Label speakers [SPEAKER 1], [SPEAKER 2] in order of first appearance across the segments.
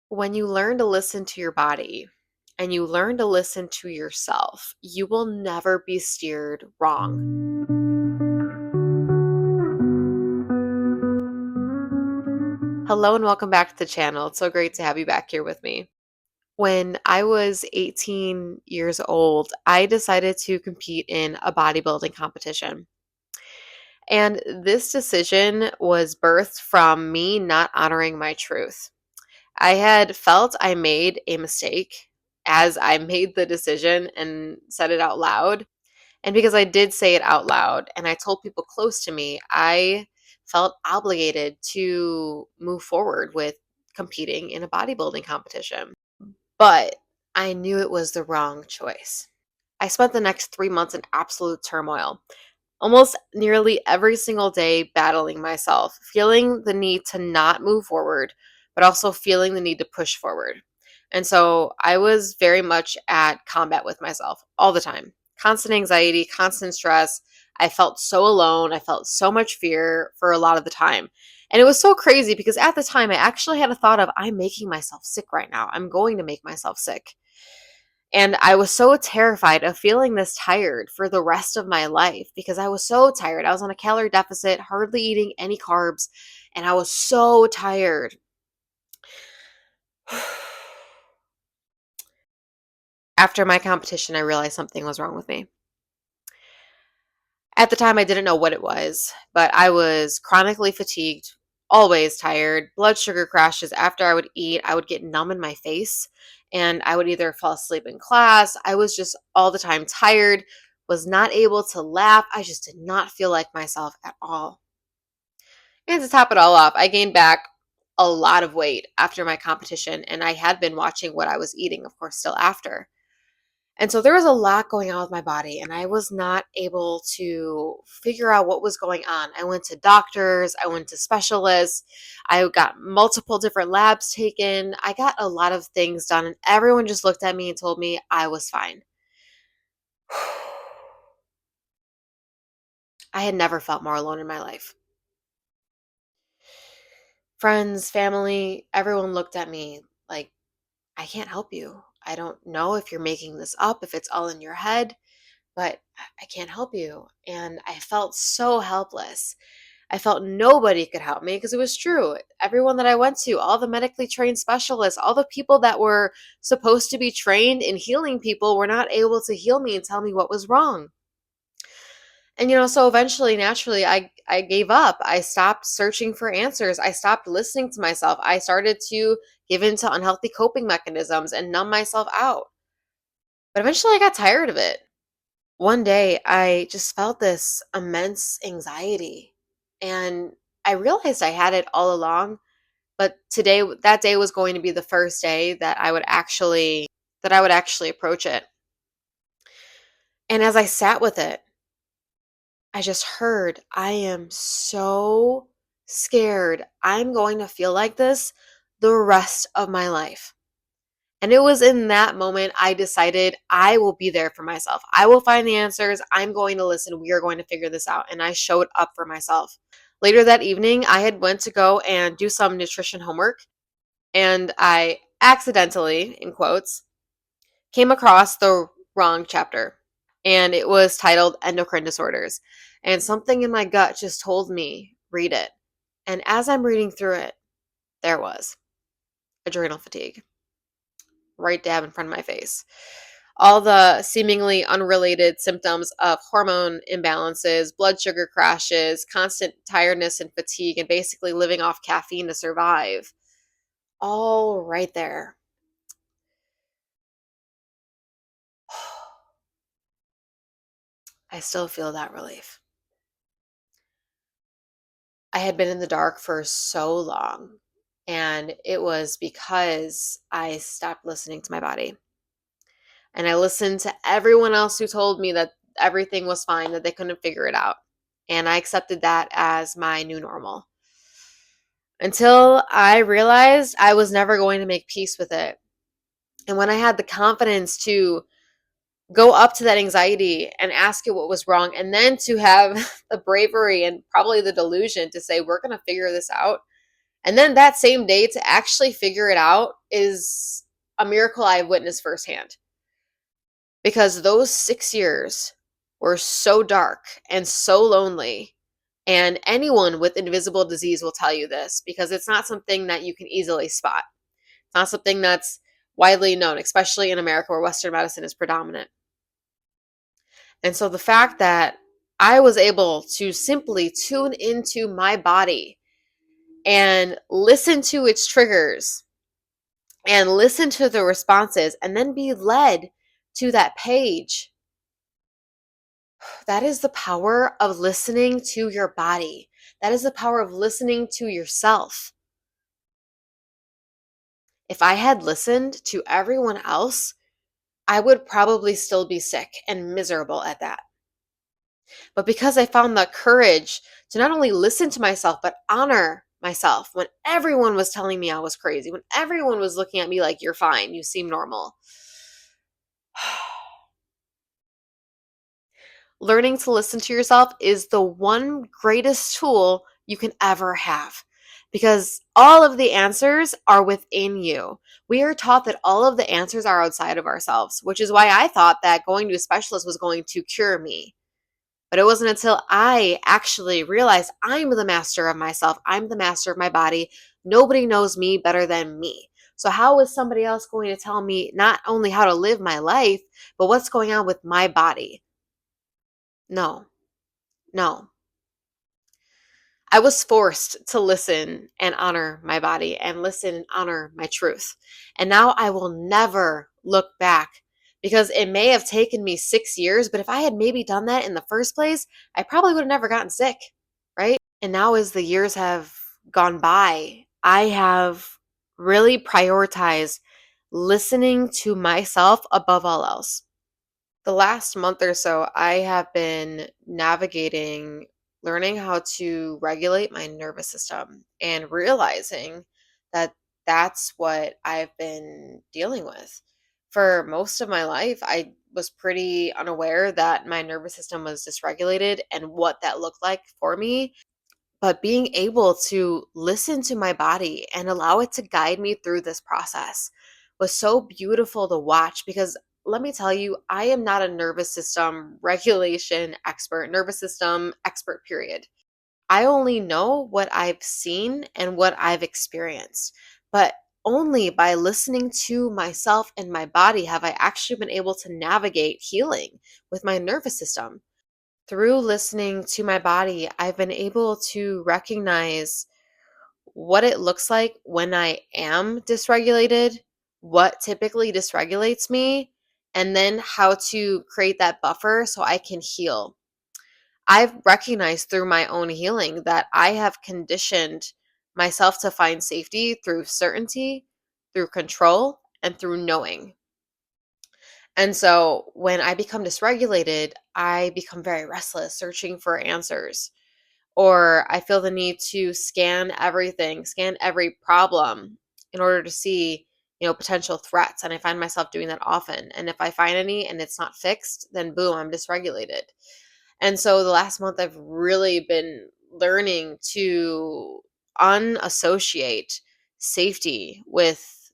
[SPEAKER 1] When you learn to listen to your body and you learn to listen to yourself, you will never be steered wrong. Hello and welcome back to the channel. It's so great to have you back here with me. When I was 18 years old, I decided to compete in a bodybuilding competition. And this decision was birthed from me not honoring my truth. I had felt I made a mistake as I made the decision and said it out loud. And because I did say it out loud and I told people close to me, I felt obligated to move forward with competing in a bodybuilding competition. But I knew it was the wrong choice. I spent the next 3 months in absolute turmoil, almost nearly every single day battling myself, feeling the need to not move forward, but also feeling the need to push forward. And so I was very much at combat with myself all the time. Constant anxiety, constant stress. I felt so alone. I felt so much fear for a lot of the time. And it was so crazy because at the time I actually had a thought of, I'm making myself sick right now. I'm going to make myself sick. And I was so terrified of feeling this tired for the rest of my life because I was so tired. I was on a calorie deficit, hardly eating any carbs, and I was so tired. After my competition, I realized something was wrong with me. At the time, I didn't know what it was, but I was chronically fatigued, always tired, blood sugar crashes. After I would eat, I would get numb in my face, and I would either fall asleep in class. I was just all the time tired, was not able to laugh. I just did not feel like myself at all. And to top it all off, I gained back a lot of weight after my competition, and I had been watching what I was eating, of course, still after. And so there was a lot going on with my body, and I was not able to figure out what was going on. I went to doctors, I went to specialists, I got multiple different labs taken. I got a lot of things done, and everyone just looked at me and told me I was fine. I had never felt more alone in my life. Friends, family, everyone looked at me like, I can't help you. I don't know if you're making this up, if it's all in your head, but I can't help you. And I felt so helpless. I felt nobody could help me because it was true. Everyone that I went to, all the medically trained specialists, all the people that were supposed to be trained in healing people were not able to heal me and tell me what was wrong. And so eventually, naturally, I gave up. I stopped searching for answers. I stopped listening to myself. I started to give into unhealthy coping mechanisms and numb myself out. But eventually I got tired of it. One day I just felt this immense anxiety, and I realized I had it all along, but that day was going to be the first day that I would actually approach it. And as I sat with it, I just heard, I am so scared. I'm going to feel like this the rest of my life. And it was in that moment I decided I will be there for myself. I will find the answers. I'm going to listen. We are going to figure this out. And I showed up for myself. Later that evening, I had went to go and do some nutrition homework, and I accidentally, in quotes, came across the wrong chapter. And it was titled Endocrine Disorders. And something in my gut just told me, read it. And as I'm reading through it, there was adrenal fatigue right dab in front of my face. All the seemingly unrelated symptoms of hormone imbalances, blood sugar crashes, constant tiredness and fatigue, and basically living off caffeine to survive. All right there. I still feel that relief. I had been in the dark for so long, and it was because I stopped listening to my body. And I listened to everyone else who told me that everything was fine, that they couldn't figure it out. And I accepted that as my new normal until I realized I was never going to make peace with it. And when I had the confidence to go up to that anxiety and ask it what was wrong, and then to have the bravery and probably the delusion to say, we're going to figure this out, And then that same day to actually figure it out is a miracle I've witnessed firsthand, because those 6 years were so dark and so lonely. And anyone with invisible disease will tell you this, because it's not something that you can easily spot. It's not something that's widely known, especially in America where Western medicine is predominant. And so the fact that I was able to simply tune into my body and listen to its triggers and listen to the responses and then be led to that page, that is the power of listening to your body. That is the power of listening to yourself. If I had listened to everyone else, I would probably still be sick and miserable at that. But because I found the courage to not only listen to myself, but honor myself when everyone was telling me I was crazy, when everyone was looking at me like, you're fine, you seem normal. Learning to listen to yourself is the one greatest tool you can ever have, because all of the answers are within you. We are taught that all of the answers are outside of ourselves, which is why I thought that going to a specialist was going to cure me. But it wasn't until I actually realized I'm the master of myself, I'm the master of my body. Nobody knows me better than me. So, how is somebody else going to tell me not only how to live my life, but what's going on with my body? No, no. I was forced to listen and honor my body and listen and honor my truth. And now I will never look back, because it may have taken me 6 years, but if I had maybe done that in the first place, I probably would have never gotten sick, right? And now, as the years have gone by, I have really prioritized listening to myself above all else. The last month or so, I have been navigating learning how to regulate my nervous system and realizing that that's what I've been dealing with. For most of my life, I was pretty unaware that my nervous system was dysregulated and what that looked like for me. But being able to listen to my body and allow it to guide me through this process was so beautiful to watch, because let me tell you, I am not a nervous system regulation expert, nervous system expert, period. I only know what I've seen and what I've experienced. But only by listening to myself and my body have I actually been able to navigate healing with my nervous system. Through listening to my body, I've been able to recognize what it looks like when I am dysregulated, what typically dysregulates me, and then how to create that buffer so I can heal. I've recognized through my own healing that I have conditioned myself to find safety through certainty, through control, and through knowing. And so when I become dysregulated, I become very restless, searching for answers. Or I feel the need to scan everything, scan every problem in order to see, potential threats. And I find myself doing that often. And if I find any and it's not fixed, then boom, I'm dysregulated. And so the last month, I've really been learning to unassociate safety with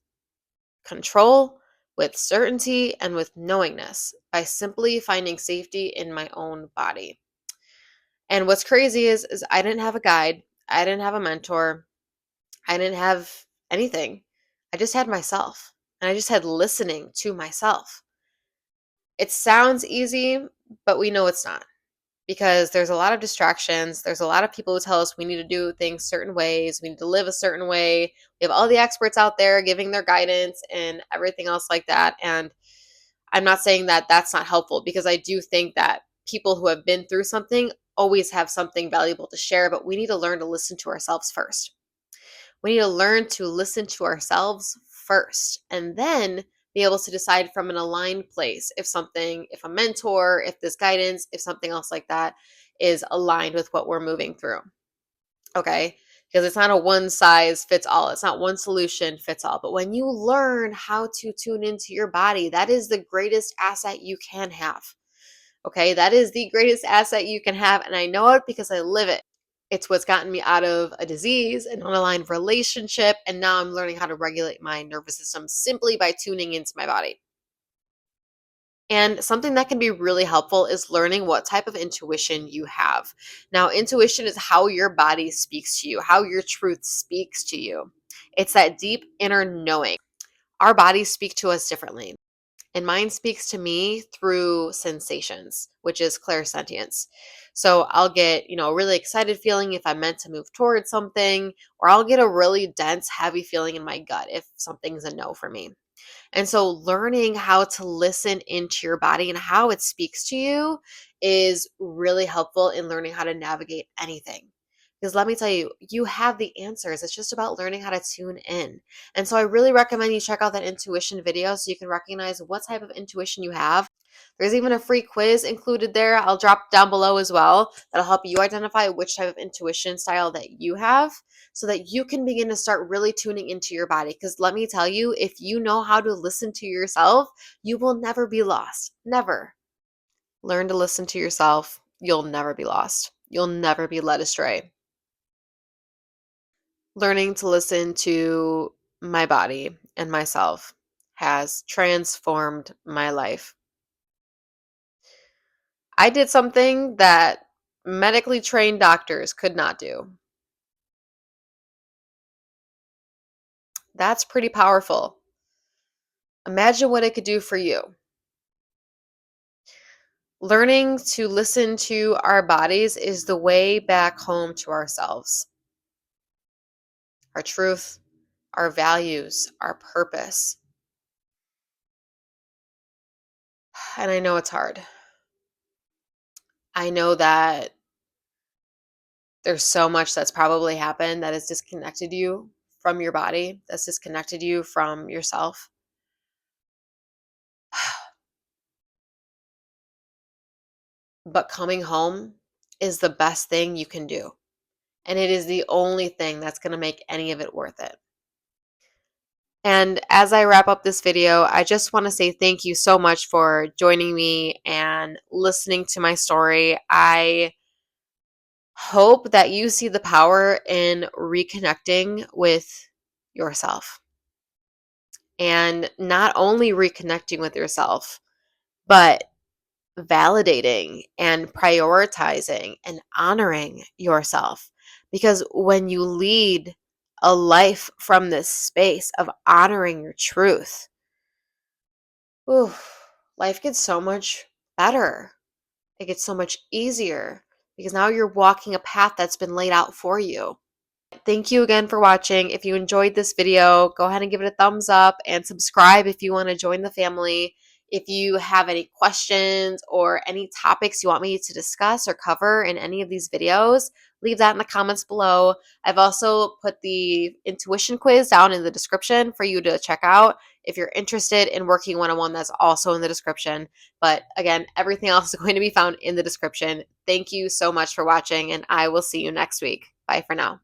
[SPEAKER 1] control, with certainty, and with knowingness by simply finding safety in my own body. And what's crazy is I didn't have a guide, I didn't have a mentor, I didn't have anything. I just had myself, and I just had listening to myself. It sounds easy, but we know it's not, because there's a lot of distractions. There's a lot of people who tell us we need to do things certain ways, we need to live a certain way. We have all the experts out there giving their guidance and everything else like that. And I'm not saying that that's not helpful, because I do think that people who have been through something always have something valuable to share, but we need to learn to listen to ourselves first. We need to learn to listen to ourselves first, and then be able to decide from an aligned place if a mentor, if this guidance, if something else like that is aligned with what we're moving through. Okay? Because it's not a one size fits all. It's not one solution fits all. But when you learn how to tune into your body, that is the greatest asset you can have. Okay? That is the greatest asset you can have. And I know it because I live it. It's what's gotten me out of a disease, an unaligned relationship, and now I'm learning how to regulate my nervous system simply by tuning into my body. And something that can be really helpful is learning what type of intuition you have. Now, intuition is how your body speaks to you, how your truth speaks to you. It's that deep inner knowing. Our bodies speak to us differently. And mine speaks to me through sensations, which is clairsentience. So I'll get, a really excited feeling if I'm meant to move towards something, or I'll get a really dense, heavy feeling in my gut if something's a no for me. And so learning how to listen into your body and how it speaks to you is really helpful in learning how to navigate anything. Because let me tell you, you have the answers. It's just about learning how to tune in. And so I really recommend you check out that intuition video so you can recognize what type of intuition you have. There's even a free quiz included there. I'll drop down below as well. That'll help you identify which type of intuition style that you have so that you can begin to start really tuning into your body. Because let me tell you, if you know how to listen to yourself, you will never be lost. Never. Learn to listen to yourself. You'll never be lost. You'll never be led astray. Learning to listen to my body and myself has transformed my life. I did something that medically trained doctors could not do. That's pretty powerful. Imagine what it could do for you. Learning to listen to our bodies is the way back home to ourselves, our truth, our values, our purpose. And I know it's hard. I know that there's so much that's probably happened that has disconnected you from your body, that's disconnected you from yourself. But coming home is the best thing you can do. And it is the only thing that's going to make any of it worth it. And as I wrap up this video, I just want to say thank you so much for joining me and listening to my story. I hope that you see the power in reconnecting with yourself. And not only reconnecting with yourself, but validating and prioritizing and honoring yourself. Because when you lead a life from this space of honoring your truth, ooh, life gets so much better. It gets so much easier because now you're walking a path that's been laid out for you. Thank you again for watching. If you enjoyed this video, go ahead and give it a thumbs up and subscribe if you want to join the family. If you have any questions or any topics you want me to discuss or cover in any of these videos, leave that in the comments below. I've also put the intuition quiz down in the description for you to check out. If you're interested in working one-on-one, that's also in the description. But again, everything else is going to be found in the description. Thank you so much for watching, and I will see you next week. Bye for now.